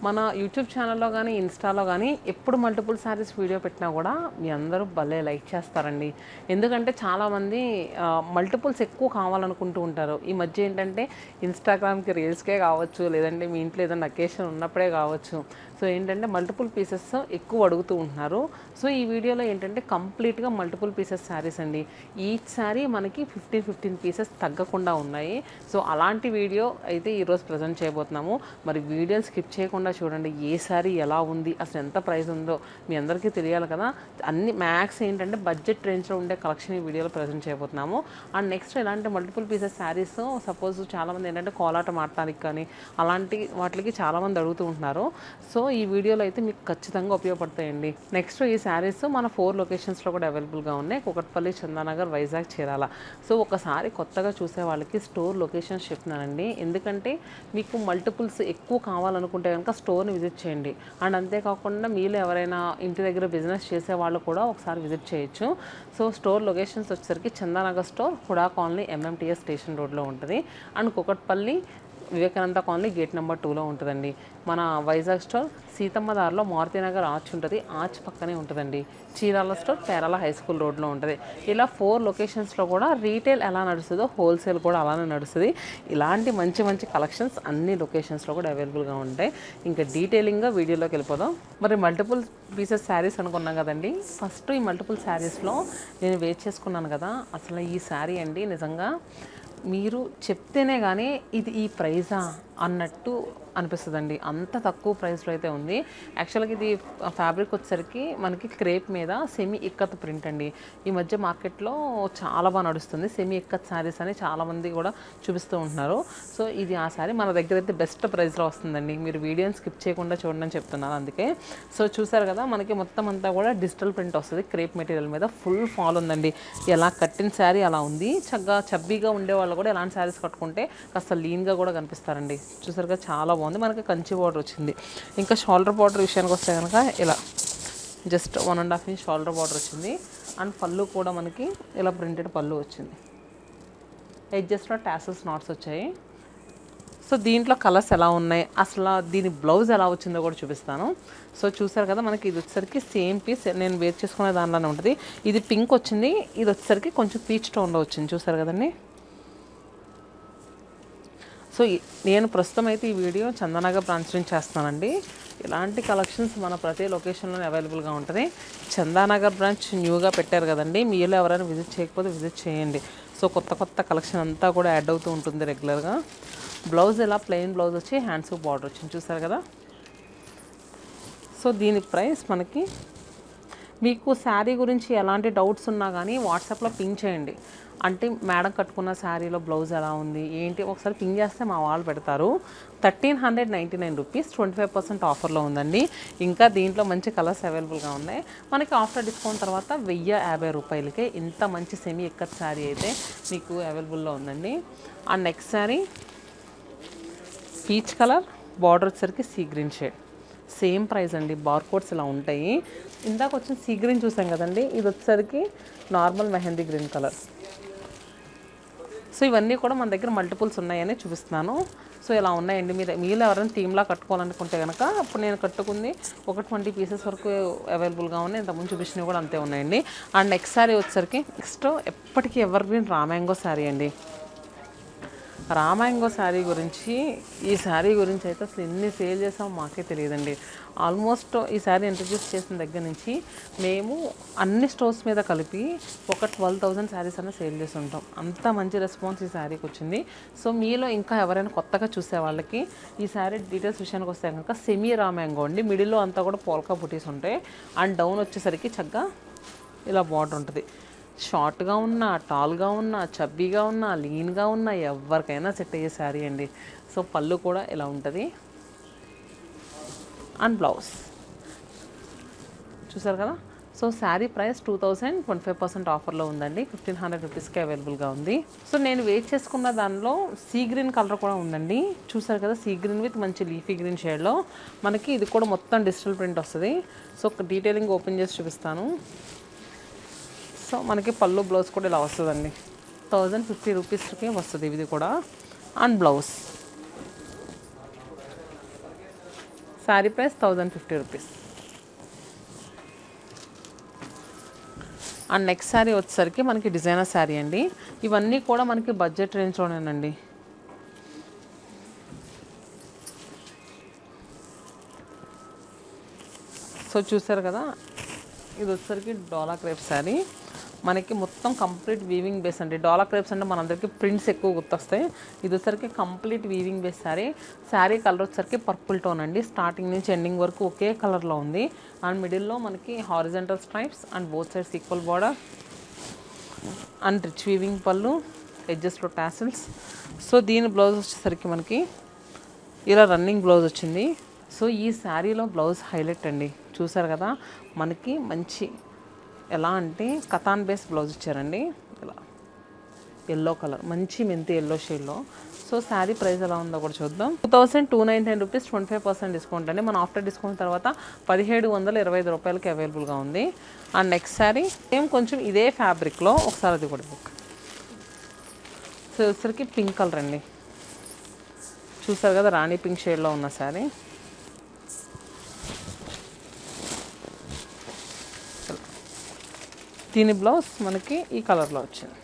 మన యూట్యూబ్ ఛానల్లో కానీ ఇన్స్టాలో కానీ ఎప్పుడు మల్టిపుల్ శారీస్ వీడియో పెట్టినా కూడా మీ అందరూ భలే లైక్ చేస్తారండి. ఎందుకంటే చాలామంది మల్టిపుల్స్ ఎక్కువ కావాలనుకుంటూ ఉంటారు. ఈ మధ్య ఏంటంటే ఇన్స్టాగ్రామ్కి రీల్స్కే కావచ్చు, లేదంటే మీ ఇంట్లో ఏదైనా అకేషన్ ఉన్నప్పుడే కావచ్చు, సో ఏంటంటే మల్టిపుల్ పీసెస్ ఎక్కువ అడుగుతూ ఉంటున్నారు. సో ఈ వీడియోలో ఏంటంటే కంప్లీట్గా మల్టిపుల్ పీసెస్ శారీస్ అండి. ఈచ్ శారీ మనకి 15 పీసెస్ తగ్గకుండా ఉన్నాయి. సో అలాంటి వీడియో అయితే ఈరోజు ప్రజెంట్ చేయబోతున్నాము. మరి వీడియోని స్కిప్ చేయకుండా చూడండి. ఏ శారీ ఎలా ఉంది, అసలు ఎంత ప్రైస్ ఉందో మీ అందరికీ తెలియాలి కదా. అన్ని మ్యాక్స్ ఏంటంటే బడ్జెట్ రేంజ్లో ఉండే కలెక్షన్ ఈ వీడియోలో ప్రజెంట్ చేయబోతున్నాము. అండ్ నెక్స్ట్ ఇలాంటి మల్టిపుల్ పీసెస్ శారీస్ సపోజ్ చాలామంది ఏంటంటే కోలాటం ఆడటానికి కానీ అలాంటి వాటికి చాలామంది అడుగుతూ ఉంటున్నారు. సో ఈ వీడియోలో అయితే మీకు ఖచ్చితంగా ఉపయోగపడతాయండి. నెక్స్ట్ ఈ శారీస్ మన 4 లొకేషన్స్లో కూడా అవైలబుల్గా ఉన్నాయి. కూకట్పల్లి, చందానగర్, వైజాగ్, చీరాల. సో ఒకసారి కొత్తగా చూసే వాళ్ళకి స్టోర్ లొకేషన్స్ చెప్తున్నానండి. ఎందుకంటే మీకు మల్టిపుల్స్ ఎక్కువ కావాలనుకుంటే కనుక స్టోర్ని విజిట్ చేయండి. అండ్ అంతేకాకుండా మీలో ఎవరైనా ఇంటి దగ్గర బిజినెస్ చేసే వాళ్ళు కూడా ఒకసారి విజిట్ చేయొచ్చు. సో స్టోర్ లొకేషన్స్ వచ్చేసరికి Chandanagar store HUDA colony MMTS station రోడ్లో ఉంటుంది. And Kukatpally Vivekananda colony gate number 2లో ఉంటుందండి. మన వైజాగ్ స్టోర్ సీతమ్మ దారిలో మారుతినగర్ ఆర్చ్ ఉంటుంది, ఆర్చ్ పక్కనే ఉంటుందండి. Chirala store Perala high school రోడ్లో ఉంటుంది. ఇలా 4 లొకేషన్స్లో కూడా రీటైల్ ఎలా నడుస్తుందో హోల్సేల్ కూడా అలానే నడుస్తుంది. ఇలాంటి మంచి మంచి కలెక్షన్స్ అన్ని లొకేషన్స్లో కూడా అవైలబుల్గా ఉంటాయి. ఇంకా డీటెయిలింగ్గా వీడియోలోకి వెళ్ళిపోదాం. మరి మల్టిపుల్ పీసెస్ శారీస్ అనుకున్నాం కదండి. ఫస్ట్ ఈ మల్టిపుల్ శారీస్లో నేను వేర్ చేసుకున్నాను కదా, అసలు ఈ శారీ అండి నిజంగా మీరు చెప్తేనే కానీ ఇది ఈ ప్రైజా అన్నట్టు అనిపిస్తుందండి. అంత తక్కువ ప్రైస్లో అయితే ఉంది. యాక్చువల్గా ఇది ఫ్యాబ్రిక్ వచ్చేసరికి మనకి క్రేప్ మీద సెమీ ఇక్కత్ ప్రింట్ అండి. ఈ మధ్య మార్కెట్లో చాలా బాగా నడుస్తుంది సెమీ ఇక్కత్ శారీస్ అని చాలామంది కూడా చూపిస్తూ ఉంటున్నారు. సో ఇది ఆ శారీ మన దగ్గర అయితే బెస్ట్ ప్రైస్లో వస్తుందండి. మీరు వీడియోని స్కిప్ చేయకుండా చూడండి అని చెప్తున్నాను అందుకే. సో చూసారు కదా, మనకి మొత్తం అంతా కూడా డిజిటల్ ప్రింట్ వస్తుంది. క్రేప్ మెటీరియల్ మీద ఫుల్ ఫాల్ ఉందండి. ఎలా కట్టిన శారీ అలా ఉంది. చబ్బీగా ఉండే వాళ్ళు కూడా ఎలాంటి శారీస్ కట్టుకుంటే కాస్త లీన్గా కూడా కనిపిస్తారండి. చూసారు కదా, చాలా బాగుంది. మనకి కంచి బార్డర్ వచ్చింది. ఇంకా షోల్డర్ బార్డర్ విషయానికి వస్తే కనుక ఇలా జస్ట్ 1.5 ఇంచ్ షోల్డర్ బార్డర్ వచ్చింది. అండ్ పళ్ళు కూడా మనకి ఇలా ప్రింటెడ్ పళ్ళు వచ్చింది. ఎడ్జస్ట్లో టాసల్స్ నాట్స్ వచ్చాయి. సో దీంట్లో కలర్స్ ఎలా ఉన్నాయి, అసలు దీని బ్లౌజ్ ఎలా వచ్చిందో కూడా చూపిస్తాను. సో చూసారు కదా, మనకి ఇది వచ్చేసరికి సేమ్ పీస్ నేను వేర్ చేసుకునే దానిలోనే ఉంటుంది. ఇది పింక్ వచ్చింది, ఇది వచ్చేసరికి కొంచెం పీచ్ టోన్లో వచ్చింది. చూసారు కదండి. సో నేను ప్రస్తుతం అయితే ఈ వీడియో చందానగర్ బ్రాంచ్ నుంచి చేస్తున్నానండి. ఇలాంటి కలెక్షన్స్ మన ప్రతి లొకేషన్లోనే అవైలబుల్గా ఉంటుంది. చందానగర్ బ్రాంచ్ న్యూగా పెట్టారు కదండి, మీలో ఎవరైనా విజిట్ చేయకపోతే విజిట్ చేయండి. సో కొత్త కలెక్షన్ అంతా కూడా యాడ్ అవుతూ ఉంటుంది రెగ్యులర్గా. బ్లౌజ్ ఇలా ప్లెయిన్ బ్లౌజ్ వచ్చి హ్యాండ్స్ బార్డర్ వచ్చింది. చూసారు కదా. సో దీని ప్రైస్ మనకి, మీకు శారీ గురించి ఎలాంటి డౌట్స్ ఉన్నా కానీ వాట్సాప్లో పింగ్ చేయండి. అంటే మేడం కట్టుకున్న శారీలో బ్లౌజ్ ఎలా ఉంది ఏంటి ఒకసారి పింగ్ చేస్తే మా వాళ్ళు పెడతారు. 1399 రూపీస్ 25% ఆఫర్లో ఉందండి. ఇంకా దీంట్లో మంచి కలర్స్ అవైలబుల్గా ఉన్నాయి. మనకి ఆఫ్టర్ డిస్కౌంట్ తర్వాత 1050 రూపాయలకే ఇంత మంచి సెమీ ఎక్కత్ శారీ అయితే మీకు అవైలబుల్లో ఉందండి. ఆ next sari peach colour, border వచ్చేసరికి sea green shade, same price అండి. బార్ కోడ్స్ ఇలా ఉంటాయి. ఇందాక వచ్చిన సీ గ్రీన్ చూసాం కదండి, ఇది వచ్చేసరికి normal mehndi green colour. So ఇవన్నీ కూడా మన దగ్గర మల్టిపుల్స్ ఉన్నాయని చూపిస్తున్నాను. సో ఇలా ఉన్నాయండి. మీలో ఎవరైనా థీమ్లా కట్టుకోవాలనుకుంటే కనుక ఇప్పుడు నేను కట్టుకుంది ఒక 20 పీసెస్ వరకు అవైలబుల్గా ఉన్నాయి. ఇంతకుముందు చూపించినవి కూడా అంతే ఉన్నాయండి. అండ్ నెక్స్ట్ శారీ వచ్చేసరికి నెక్స్ట్ ఎప్పటికీ ఎవర్ గ్రీన్ రామ్యాంగో శారీ అండి. రామ్యాంగో శారీ గురించి, ఈ శారీ గురించి అయితే అసలు ఎన్ని సేల్ చేసామో మాకే తెలియదండి. ఆల్మోస్ట్ ఈ శారీ ఇంట్రడ్యూస్ చేసిన దగ్గర నుంచి మేము అన్ని స్టోర్స్ మీద కలిపి ఒక 12,000 శారీస్ అన్న సేల్ చేసి ఉంటాం. అంత మంచి రెస్పాన్స్ ఈ శారీకి వచ్చింది. సో మీలో ఇంకా ఎవరైనా కొత్తగా చూసే వాళ్ళకి ఈ శారీ డీటెయిల్స్ విషయానికి వస్తే కనుక సెమీ రామ్యాంగో అండి. మిడిల్లో అంతా కూడా పోల్కా బుటీస్ ఉంటాయి. అండ్ డౌన్ వచ్చేసరికి చక్కగా ఇలా బార్డర్ ఉంటుంది. షార్ట్గా ఉన్నా, టాల్గా ఉన్నా, చబ్బీగా ఉన్నా, లీన్గా ఉన్నా ఎవరికైనా సెట్ అయ్యే శారీ అండి. సో పళ్ళు కూడా ఇలా ఉంటుంది. అండ్ బ్లౌజ్ చూసారు కదా. సో శారీ ప్రైస్ 2000 25% ఆఫర్లో ఉందండి. 1500 రూపీస్కి అవైలబుల్గా ఉంది. సో నేను వెయిట్ చేసుకున్న దానిలో సీ గ్రీన్ కలర్ కూడా ఉందండి. చూసారు కదా, సీ గ్రీన్ విత్ మంచి లీఫీ గ్రీన్ షేడ్లో మనకి ఇది కూడా మొత్తం డిజిటల్ ప్రింట్ వస్తుంది. సో డీటెయిలింగ్ ఓపెన్ చేసి చూపిస్తాను. సో మనకి పళ్ళు బ్లౌజ్ కూడా ఇలా వస్తుందండి. 1050 రూపీస్కి వస్తుంది ఇది కూడా. And blouse sari price 1050 rupees. And next sari వచ్చేసరికి మనకి డిజైనర్ శారీ అండి. ఇవన్నీ కూడా మనకి బడ్జెట్ రేంజ్లోనేనండి. సో చూసారు కదా, ఇది వచ్చేసరికి డోలా క్రేప్ శారీ. మనకి మొత్తం కంప్లీట్ వీవింగ్ బేస్ అండి. డోలా క్రేప్స్ అంటే మనందరికీ ప్రింట్స్ ఎక్కువ గుర్తొస్తాయి. ఇది వచ్చేసరికి complete weaving base sari. Sari colour వచ్చేసరికి పర్పుల్ టోన్ అండి. స్టార్టింగ్ నుంచి ఎండింగ్ వరకు ఒకే కలర్లో ఉంది. అండ్ మిడిల్లో మనకి horizontal stripes and both sides equal border and rich weaving పళ్ళు, ఎడ్జెస్లో టాసిల్స్. సో దీని బ్లౌజ్ వచ్చేసరికి మనకి ఇలా రన్నింగ్ బ్లౌజ్ వచ్చింది. సో ఈ శారీలో బ్లౌజ్ హైలైట్ అండి. చూసారు కదా, మనకి మంచి ఎలా అంటే కతాన్ బేస్ బ్లౌజ్ ఇచ్చారండి. ఇలా ఎల్లో కలర్, మంచి మెంతి ఎల్లో షేడ్లో. సో శారీ ప్రైస్ ఎలా ఉందో కూడా చూద్దాం. 2299 రూపీస్, 25% డిస్కౌంట్ అండి. మన ఆఫ్టర్ డిస్కౌంట్ తర్వాత 1725 రూపాయలకి అవైలబుల్గా ఉంది. అండ్ నెక్స్ట్ శారీ సేమ్ కొంచెం ఇదే ఫ్యాబ్రిక్లో, ఒకసారి అది కూడా బుక్. సో వచ్చరికి పింక్ కలర్ అండి. చూసారు కదా, రాణి పింక్ షేడ్లో ఉన్న శారీ. దీని బ్లౌజ్ మనకి ఈ కలర్లో వచ్చింది.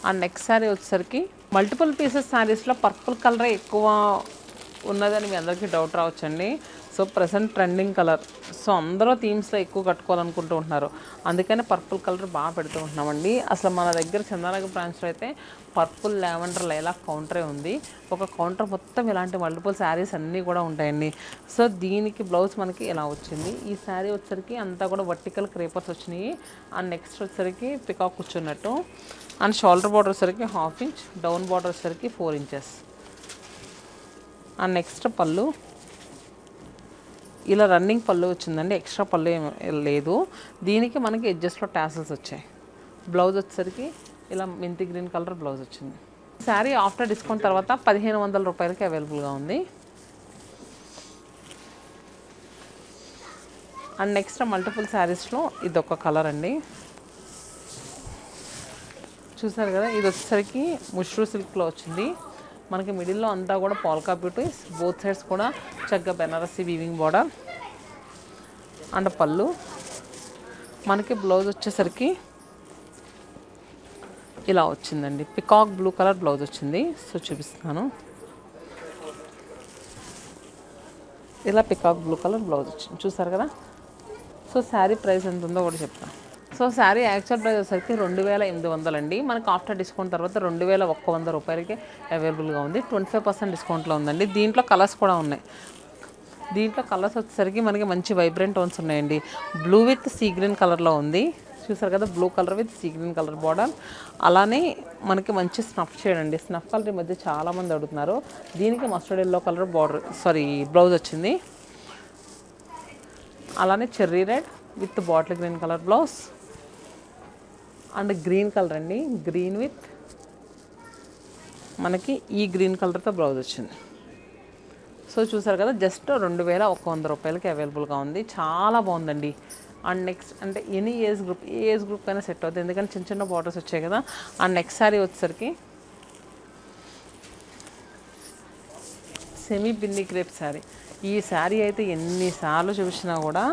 అండ్ నెక్స్ట్ శారీ వచ్చేసరికి మల్టిపుల్ పీసెస్ శారీస్లో పర్పుల్ కలరే ఎక్కువ ఉన్నదని మీ అందరికీ డౌట్ రావచ్చండి. So present trending colour. So అందరూ థీమ్స్లో ఎక్కువ కట్టుకోవాలనుకుంటూ ఉంటున్నారు. అందుకని పర్పుల్ కలర్ బాగా పెడుతూ ఉంటున్నామండి. అసలు మన దగ్గర చందానగర్ బ్రాంచ్లో అయితే పర్పుల్, లావెండర్, లైలాక్ కౌంటరే ఉంది. ఒక కౌంటర్ మొత్తం ఇలాంటి మల్టిపుల్ శారీస్ అన్నీ కూడా ఉంటాయండి. సో దీనికి బ్లౌజ్ మనకి ఇలా వచ్చింది. ఈ శారీ వచ్చేసరికి అంతా కూడా వర్టికల్ క్రేపర్స్ వచ్చినాయి. అండ్ నెక్స్ట్ వచ్చేసరికి పికాక్ కూర్చున్నట్టు. అండ్ షోల్డర్ బార్డర్ వచ్చేసరికి 1/2 ఇంచ్, డౌన్ బార్డర్ వచ్చేసరికి 4 ఇంచెస్. అండ్ నెక్స్ట్ పళ్ళు ఇలా రన్నింగ్ పళ్ళు వచ్చిందండి. ఎక్స్ట్రా పళ్ళు ఏం లేదు. దీనికి మనకి ఎడ్జెస్ట్లో టాసిల్స్ వచ్చాయి. బ్లౌజ్ వచ్చేసరికి ఇలా మెంతి గ్రీన్ కలర్ బ్లౌజ్ వచ్చింది. శారీ ఆఫ్టర్ డిస్కౌంట్ తర్వాత 1500 రూపాయలకి అవైలబుల్గా ఉంది. అండ్ నెక్స్ట్ మల్టిపుల్ శారీస్లో ఇదొక కలర్ అండి. చూసారు కదా, ఇది వచ్చేసరికి ముష్రూ సిల్క్లో వచ్చింది. మనకి మిడిల్లో అంతా కూడా పోల్కా బ్యూటీస్, బోత్ సైడ్స్ కూడా చక్కగా బెనారసీ వీవింగ్ బార్డర్ అండ్ పళ్ళు. మనకి బ్లౌజ్ వచ్చేసరికి ఇలా వచ్చిందండి. పికాక్ బ్లూ కలర్ బ్లౌజ్ వచ్చింది. సో చూపిస్తున్నాను. ఇలా పికాక్ బ్లూ కలర్ బ్లౌజ్ వచ్చింది. చూసారు కదా. సో శారీ ప్రైస్ ఎంత ఉందో కూడా చెప్తాను. సో శారీ యాక్చువల్ ప్రైస్ వచ్చేసరికి 2800 అండి. మనకి ఆఫ్టర్ డిస్కౌంట్ తర్వాత 2100 రూపాయలకి అవైలబుల్గా ఉంది. 25% డిస్కౌంట్లో ఉందండి. దీంట్లో కలర్స్ కూడా ఉన్నాయి. దీంట్లో కలర్స్ వచ్చేసరికి మనకి మంచి వైబ్రెంట్ టోన్స్ ఉన్నాయండి. బ్లూ విత్ సీ గ్రీన్ కలర్లో ఉంది. చూసారు కదా, blue colour with sea green colour border. అలానే మనకి మంచి స్నఫ్ షేడ్ అండి. స్నఫ్ కలర్ ఈ మధ్య చాలామంది అడుగుతున్నారు. దీనికి mustard yellow colour border blouse వచ్చింది. అలానే cherry red with bottle green colour blouse and green colour అండి. గ్రీన్ విత్ మనకి ఈ గ్రీన్ కలర్తో బ్లౌజ్ వచ్చింది. సో చూసారు కదా, జస్ట్ 2100 రూపాయలకి అవైలబుల్గా ఉంది. చాలా బాగుందండి. అండ్ నెక్స్ట్ అంటే ఎనీ ఏజ్ గ్రూప్, ఏ ఏజ్ గ్రూప్ అయినా సెట్ అవుతుంది. ఎందుకంటే చిన్న చిన్న బార్డర్స్ వచ్చాయి కదా. అండ్ నెక్స్ట్ శారీ వచ్చేసరికి సెమీ బిన్నీ క్రేప్ శారీ. ఈ శారీ అయితే ఎన్నిసార్లు చూపించినా కూడా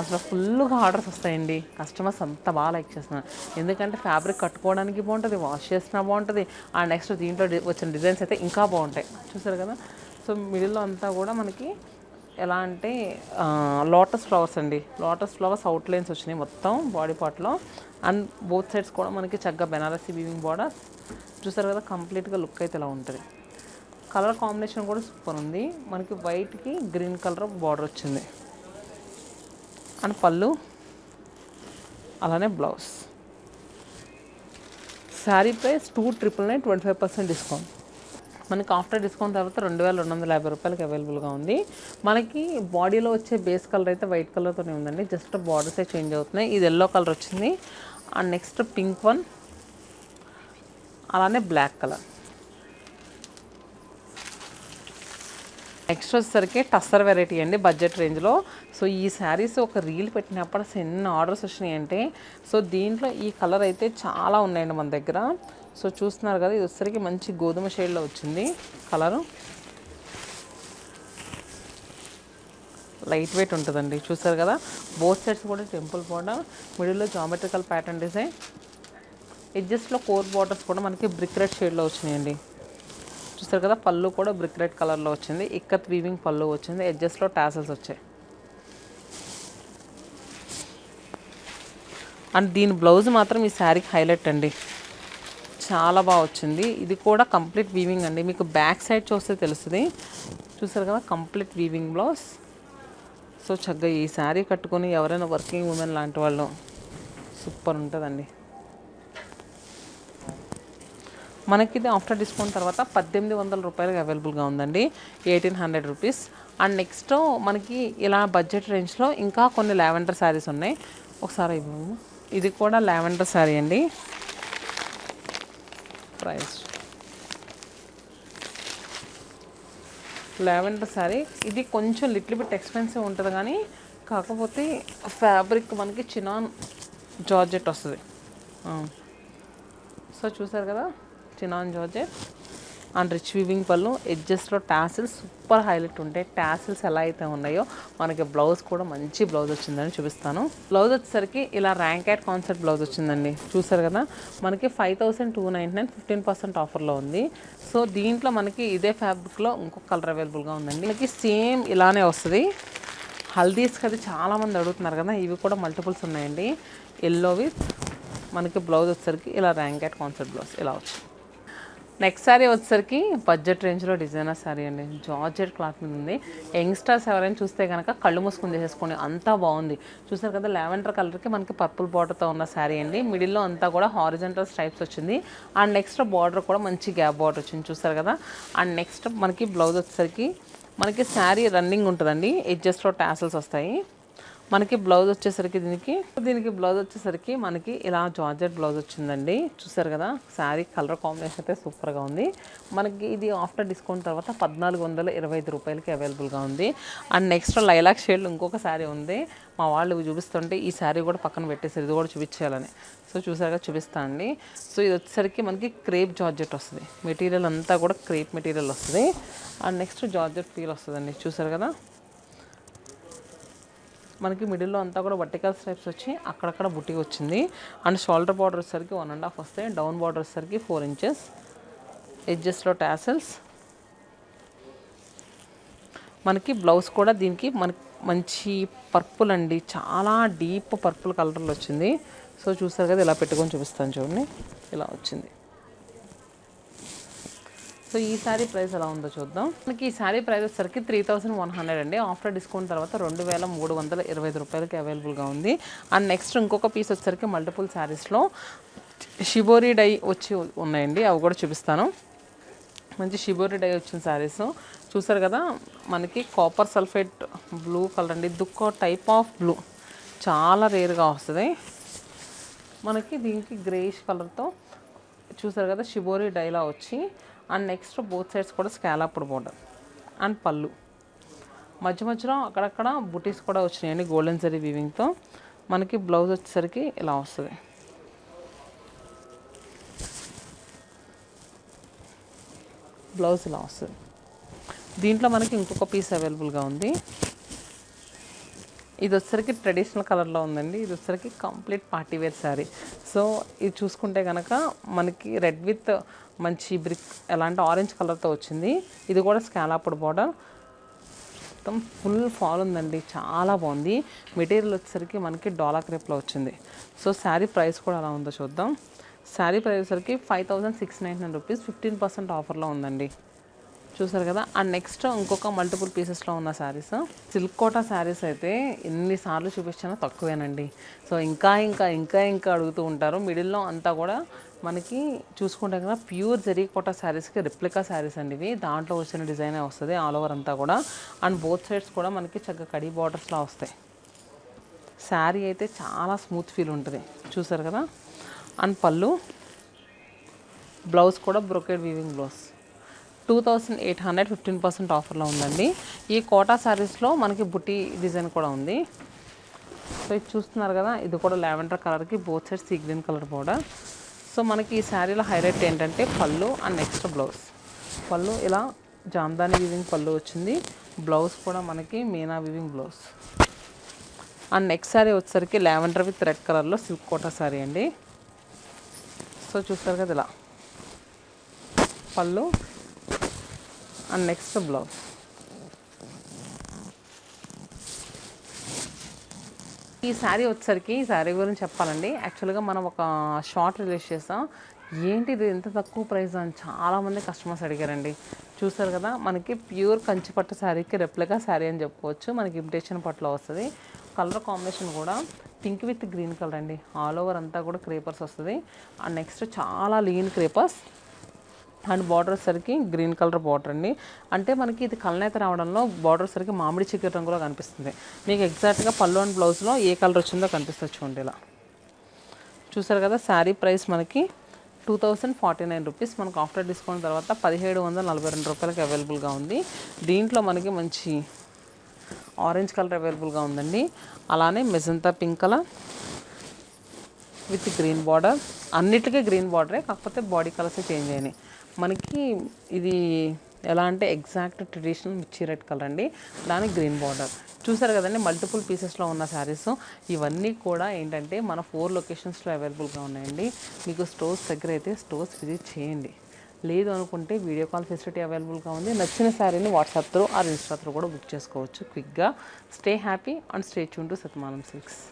అసలు ఫుల్గా ఆర్డర్స్ వస్తాయండి. కస్టమర్స్ అంత బాగా లైక్ చేస్తున్నారు. ఎందుకంటే ఫ్యాబ్రిక్ కట్టుకోవడానికి బాగుంటుంది, వాష్ చేసినా బాగుంటుంది. అండ్ నెక్స్ట్ దీంట్లో వచ్చిన డిజైన్స్ అయితే ఇంకా బాగుంటాయి. చూసారు కదా. సో మిడిల్లో అంతా కూడా మనకి ఎలా అంటే లోటస్ ఫ్లవర్స్ అండి. లోటస్ ఫ్లవర్స్ అవుట్లైన్స్ వచ్చినాయి మొత్తం బాడీ పార్ట్లో. అండ్ బోత్ సైడ్స్ కూడా మనకి చక్కగా బెనారసీ వీవింగ్ బార్డర్. చూసారు కదా, కంప్లీట్గా లుక్ అయితే ఇలా ఉంటుంది. కలర్ కాంబినేషన్ కూడా సూపర్ ఉంది. మనకి వైట్కి గ్రీన్ కలర్ బార్డర్ వచ్చింది. అండ్ పళ్ళు అలానే బ్లౌజ్. Sari price 2999, 25% discount. మనకి ఆఫ్టర్ డిస్కౌంట్ తర్వాత 2250 రూపాయలకి అవైలబుల్గా ఉంది. మనకి బాడీలో వచ్చే బేస్ కలర్ అయితే వైట్ కలర్తోనే ఉందండి. జస్ట్ బార్డర్సే చేంజ్ అవుతున్నాయి. ఇది ఎల్లో కలర్ వచ్చింది. అండ్ నెక్స్ట్ పింక్ వన్, అలానే బ్లాక్ కలర్. నెక్స్ట్ వచ్చేసరికి టస్సర్ వెరైటీ అండి, బడ్జెట్ రేంజ్లో. సో ఈ శారీస్ ఒక రీల్ పెట్టినప్పుడు అసలు ఎన్ని ఆర్డర్స్ వచ్చినాయి అంటే, సో దీంట్లో ఈ కలర్ అయితే చాలా ఉన్నాయండి మన దగ్గర. సో చూస్తున్నారు కదా, ఇది వచ్చేసరికి మంచి గోధుమ షేడ్లో వచ్చింది కలరు. లైట్ వెయిట్ ఉంటుందండి. చూసారు కదా, బోత్ సైడ్స్ కూడా టెంపుల్ బార్డర్, మిడిల్లో జామెట్రికల్ ప్యాటర్న్ డిజైన్, ఎడ్జెస్ట్లో కోర్ బార్డర్స్ కూడా మనకి బ్రిక్ రెడ్ షేడ్లో వచ్చినాయండి. చూసారు కదా, పళ్ళు కూడా బ్రిక్ రెడ్ కలర్లో వచ్చింది, ఇక్కత్ వీవింగ్ పళ్ళు వచ్చింది, ఎడ్జెస్ట్లో టాసల్స్ వచ్చాయి. అండ్ దీని బ్లౌజ్ మాత్రం ఈ శారీకి హైలైట్ అండి, చాలా బాగా వచ్చింది. ఇది కూడా కంప్లీట్ వీవింగ్ అండి, మీకు బ్యాక్ సైడ్ చూస్తే తెలుస్తుంది. చూసారు కదా, కంప్లీట్ వీవింగ్ బ్లౌజ్. సో చక్కగా ఈ శారీ కట్టుకొని ఎవరైనా వర్కింగ్ ఉమెన్ లాంటి వాళ్ళు సూపర్ ఉంటుందండి. మనకి ఇది ఆఫ్టర్ డిస్కౌంట్ తర్వాత 1800 రూపాయలకి అవైలబుల్గా ఉందండి, 1800 రూపీస్. అండ్ నెక్స్ట్ మనకి ఇలా బడ్జెట్ రేంజ్లో ఇంకా కొన్ని లావెండర్ శారీస్ ఉన్నాయి. ఒకసారి ఇవ్వము, ఇది కూడా లావెండర్ శారీ అండి. ప్రైస్ లావెండర్ శారీ, ఇది కొంచెం లిటిల్ బిట్ ఎక్స్పెన్సివ్ ఉంటుంది, కానీ కాకపోతే ఫ్యాబ్రిక్ మనకి చినాన్ జార్జెట్ వస్తుంది. సో చూసారు కదా, chinon georgette and rich weaving పళ్ళు, ఎడ్జెస్ట్లో టాసిల్స్ సూపర్ హైలైట్ ఉంటాయి. టాసిల్స్ ఎలా అయితే ఉన్నాయో మనకి బ్లౌజ్ కూడా మంచి బ్లౌజ్ వచ్చిందని చూపిస్తాను. బ్లౌజ్ వచ్చేసరికి ఇలా ర్యాంక్ యాడ్ కాన్సెప్ట్ బ్లౌజ్ వచ్చిందండి. చూసారు కదా, మనకి 5299, 15% ఆఫర్లో ఉంది. సో దీంట్లో మనకి ఇదే ఫ్యాబ్రిక్లో ఇంకొక కలర్ అవైలబుల్గా ఉందండి. మనకి సేమ్ ఇలానే వస్తుంది. హల్దీస్కి అది చాలామంది అడుగుతున్నారు కదా, ఇవి కూడా మల్టిపుల్స్ ఉన్నాయండి. ఎల్లో విత్ మనకి బ్లౌజ్ వచ్చేసరికి ఇలా ర్యాంక్ యాడ్ కాన్సెప్ట్ బ్లౌజ్ ఇలా వచ్చింది. నెక్స్ట్ శారీ వచ్చేసరికి బడ్జెట్ రేంజ్లో డిజైనర్ శారీ అండి, జార్జెట్ క్లాత్ మీద ఉంది. యంగ్స్టర్స్ ఎవరైనా చూస్తే కనుక కళ్ళు మూసుకుని చేసేసుకోండి, అంతా బాగుంది. చూసారు కదా, లావెండర్ కలర్కి మనకి పర్పుల్ బార్డర్తో ఉన్న శారీ అండి. మిడిల్లో అంతా కూడా హారిజంటల్ స్ట్రైప్స్ వచ్చింది. అండ్ నెక్స్ట్ బార్డర్ కూడా మంచి గ్యాప్ బార్డర్ వచ్చింది, చూసారు కదా. అండ్ నెక్స్ట్ మనకి బ్లౌజ్ వచ్చేసరికి మనకి శారీ రన్నింగ్ ఉంటుందండి, ఎడ్జెస్ట్లో టాసల్స్ వస్తాయి. మనకి బ్లౌజ్ వచ్చేసరికి దీనికి బ్లౌజ్ వచ్చేసరికి మనకి ఇలా జార్జెట్ బ్లౌజ్ వచ్చిందండి. చూసారు కదా, శారీ కలర్ కాంబినేషన్ అయితే సూపర్గా ఉంది. మనకి ఇది ఆఫ్టర్ డిస్కౌంట్ తర్వాత 1425 రూపాయలకి అవైలబుల్గా ఉంది. అండ్ నెక్స్ట్ లైలాక్ షేడ్లో ఇంకొక శారీ ఉంది. మా వాళ్ళు చూపిస్తుంటే ఈ శారీ కూడా పక్కన పెట్టేసారు, ఇది కూడా చూపించాలని. సో చూసారుగా, చూపిస్తా అండి. సో ఇది వచ్చేసరికి మనకి క్రేప్ జార్జెట్ వస్తుంది, మెటీరియల్ అంతా కూడా క్రేప్ మెటీరియల్ వస్తుంది. అండ్ నెక్స్ట్ జార్జెట్ ఫీల్ వస్తుందండి. చూసారు కదా, మనకి మిడిల్లో అంతా కూడా వర్టికల్ స్ట్రైప్స్ వచ్చి అక్కడక్కడ బుట్టి వచ్చింది. అండ్ షోల్డర్ బార్డర్ వచ్చేసరికి 1.5 వస్తాయి, డౌన్ బార్డర్ వచ్చేసరికి 4 ఇంచెస్, ఎడ్జెస్లో టాసల్స్. మనకి బ్లౌజ్ కూడా దీనికి మనకి మంచి పర్పుల్ అండి, చాలా డీప్ పర్పుల్ కలర్లో వచ్చింది. సో చూసారు కదా, ఇలా పెట్టుకొని చూపిస్తాను చూడండి, ఇలా వచ్చింది. సో ఈ శారీ ప్రైస్ ఎలా ఉందో చూద్దాం. మనకి ఈ శారీ ప్రైస్ వచ్చేసరికి 3100 అండి, ఆఫ్టర్ డిస్కౌంట్ తర్వాత 2325 రూపాయలకి అవైలబుల్గా ఉంది. అండ్ నెక్స్ట్ ఇంకొక పీస్ వచ్చేసరికి మల్టిపుల్ శారీస్లో షిబోరి డై వచ్చి ఉన్నాయండి, అవి కూడా చూపిస్తాను. మంచి షిబోరి డై వచ్చిన శారీస్ చూసారు కదా, మనకి కాపర్ సల్ఫేట్ బ్లూ కలర్ అండి, దుక్కో టైప్ ఆఫ్ బ్లూ, చాలా రేర్గా వస్తుంది మనకి. దీనికి గ్రేష్ కలర్తో చూసారు కదా, షిబోరి డైలా వచ్చి. అండ్ నెక్స్ట్ బోత్ సైడ్స్ కూడా స్కాలప్డ్ బోర్డర్ అండ్ పళ్ళు, మధ్య మధ్యలో అక్కడక్కడ బుటీస్ కూడా వచ్చినాయండి గోల్డెన్ జరీ వీవింగ్తో. మనకి బ్లౌజ్ వచ్చేసరికి ఇలా వస్తుంది. బ్లౌజ్ ఇలా వస్తుంది. దీంట్లో మనకి ఇంకొక పీస్ అవైలబుల్గా ఉంది. ఇది వచ్చేసరికి ట్రెడిషనల్ కలర్లో ఉందండి, ఇది వచ్చేసరికి complete party wear sari. So ఇది చూసుకుంటే కనుక మనకి రెడ్ విత్ మంచి బ్రిక్ ఎలాంటి ఆరెంజ్ కలర్తో వచ్చింది. ఇది కూడా స్కాలప్డ్ బార్డర్, మొత్తం ఫుల్ ఫాల్ ఉందండి, చాలా బాగుంది. మెటీరియల్ వచ్చేసరికి మనకి డోలా క్రేప్లో వచ్చింది. సో శారీ ప్రైస్ కూడా ఎలా ఉందో చూద్దాం. శారీ ప్రైస్ వచ్చేసరికి 5699 రూపీస్, 15% ఆఫర్లో ఉందండి. చూసారు కదా. అండ్ నెక్స్ట్ ఇంకొక మల్టిపుల్ పీసెస్లో ఉన్న శారీస్, సిల్క్ కోటా శారీస్ అయితే ఎన్నిసార్లు చూపించినా తక్కువేనండి. సో ఇంకా ఇంకా ఇంకా ఇంకా అడుగుతూ ఉంటారు. మిడిల్లో అంతా కూడా మనకి చూసుకుంటే కదా ప్యూర్ జరీ కోటా శారీస్కి రిప్లికా శారీస్ అండి ఇవి. దాంట్లో వచ్చిన డిజైనే వస్తుంది ఆల్ ఓవర్ అంతా కూడా. అండ్ బోత్ సైడ్స్ కూడా మనకి చక్కగా కడీ బార్డర్స్లా వస్తాయి. శారీ అయితే చాలా స్మూత్ ఫీల్ ఉంటుంది, చూసారు కదా. అండ్ పళ్ళు, బ్లౌజ్ కూడా బ్రొకెడ్ వీవింగ్ బ్లౌజ్, 2800, 15% ఆఫర్లో ఉందండి. ఈ కోటా శారీస్లో మనకి బుట్టి డిజైన్ కూడా ఉంది. సో ఇది చూస్తున్నారు కదా, ఇది కూడా లావెండర్ కలర్కి both side sea green colour border. So మనకి ఈ శారీలో హైలైట్ ఏంటంటే పళ్ళు అండ్ నెక్స్ట్ బ్లౌజ్. పళ్ళు ఇలా జామ్దాని వీవింగ్ పళ్ళు వచ్చింది. బ్లౌజ్ కూడా మనకి Meena weaving blouse. And next sari వచ్చేసరికి లావెండర్ విత్ రెడ్ కలర్లో సిల్క్ కోటా శారీ అండి. సో చూస్తారు కదా ఇలా పళ్ళు అండ్ నెక్స్ట్ బ్లౌజ్. ఈ శారీ వచ్చేసరికి ఈ శారీ గురించి చెప్పాలండి. యాక్చువల్గా మనం ఒక షార్ట్ రిలీజ్ చేసాం. ఏంటి ఇది ఎంత తక్కువ ప్రైస్ అని చాలామంది కస్టమర్స్ అడిగారండి. చూసారు కదా మనకి ప్యూర్ కంచిపట్టు శారీకి రెప్లికా శారీ అని చెప్పుకోవచ్చు. మనకి ఇమిటేషన్ పట్టులో వస్తుంది. కలర్ కాంబినేషన్ కూడా పింక్ విత్ గ్రీన్ కలర్ అండి. ఆల్ ఓవర్ అంతా కూడా క్రేపర్స్ వస్తుంది. అండ్ నెక్స్ట్ చాలా లీన్ క్రేపర్స్ అండ్ బార్డర్ సరికి గ్రీన్ కలర్ బార్డర్ అండి. అంటే మనకి ఇది కలనేత రావడంలో బార్డర్ సరికి మామిడి చికెన్ రంగులో కనిపిస్తుంది. మీకు ఎగ్జాక్ట్గా పళ్ళు అండ్ బ్లౌజ్లో ఏ కలర్ వచ్చిందో కనిపిస్తుంది చూడండి ఇలా. చూసారు కదా శారీ ప్రైస్ మనకి 2049 రూపీస్. మనకు ఆఫ్టర్ డిస్కౌంట్ తర్వాత 1742 రూపాయలకి అవైలబుల్గా ఉంది. దీంట్లో మనకి మంచి ఆరెంజ్ కలర్ అవైలబుల్గా ఉందండి. అలానే magenta pink colour with green border. అన్నిటికీ గ్రీన్ బార్డరే, కాకపోతే బాడీ కలర్స్ చేంజ్ అయినాయి. మనకి ఇది ఎలా అంటే ఎగ్జాక్ట్ ట్రెడిషనల్ మిర్చి రెడ్ కలర్ అండి. దానికి గ్రీన్ బార్డర్. చూసారు కదండి మల్టిపుల్ పీసెస్లో ఉన్న శారీస్. ఇవన్నీ కూడా ఏంటంటే మన 4 లొకేషన్స్లో అవైలబుల్గా ఉన్నాయండి. మీకు స్టోర్స్ దగ్గర అయితే స్టోర్స్ విజిట్ చేయండి. లేదు అనుకుంటే వీడియో కాల్ ఫెసిలిటీ అవైలబుల్గా ఉంది. నచ్చిన శారీని WhatsApp through or Insta through కూడా బుక్ చేసుకోవచ్చు క్విక్గా. Stay happy and stay tune to Satyamanam silks.